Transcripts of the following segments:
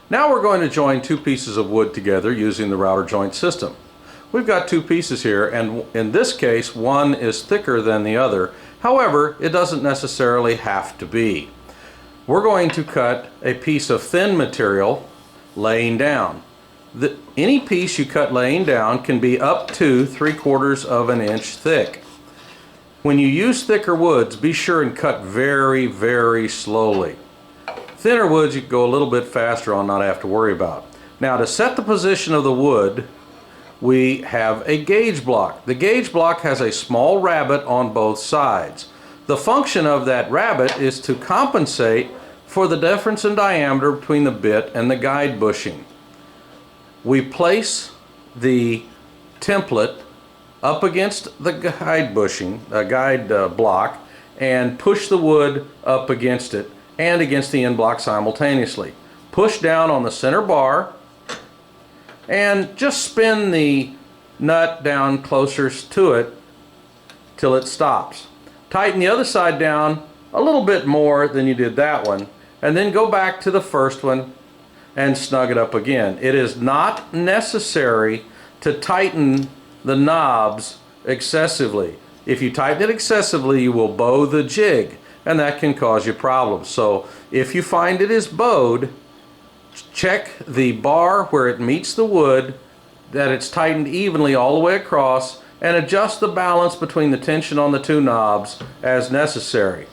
Now we're going to join two pieces of wood together using the router joint system. We've got two pieces here, and in this case one is thicker than the other. However, it doesn't necessarily have to be. We're going to cut a piece of thin material laying down. Any piece you cut laying down can be up to 3/4 of an inch thick. When you use thicker woods, be sure and cut very, very slowly. Thinner woods you can go a little bit faster on, not have to worry about. Now, to set the position of the wood, we have a gauge block. The gauge block has a small rabbet on both sides. The function of that rabbet is to compensate for the difference in diameter between the bit and the guide bushing. We place the template up against the guide bushing, block, and push the wood up against it and against the end block simultaneously. Push down on the center bar and just spin the nut down closer to it till it stops. Tighten the other side down a little bit more than you did that one, and then go back to the first one and snug it up again. It is not necessary to tighten the knobs excessively. If you tighten it excessively, you will bow the jig, and that can cause you problems. So if you find it is bowed, check the bar where it meets the wood, that it's tightened evenly all the way across, and adjust the balance between the tension on the two knobs as necessary.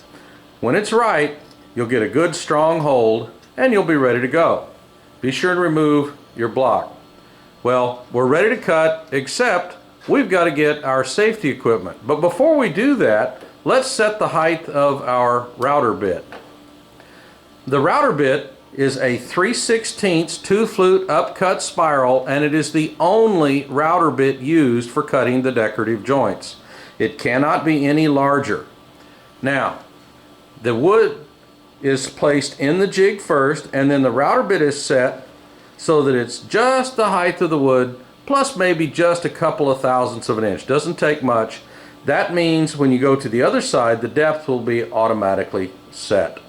When it's right, you'll get a good strong hold and you'll be ready to go. Be sure to remove your block. Well, we're ready to cut, except we've got to get our safety equipment. But before we do that, let's set the height of our router bit. The router bit is a 3/16 two-flute upcut spiral, and it is the only router bit used for cutting the decorative joints. It cannot be any larger. Now, the wood is placed in the jig first, and then the router bit is set so that it's just the height of the wood plus maybe just a couple of thousandths of an inch. Doesn't take much. That means when you go to the other side, the depth will be automatically set.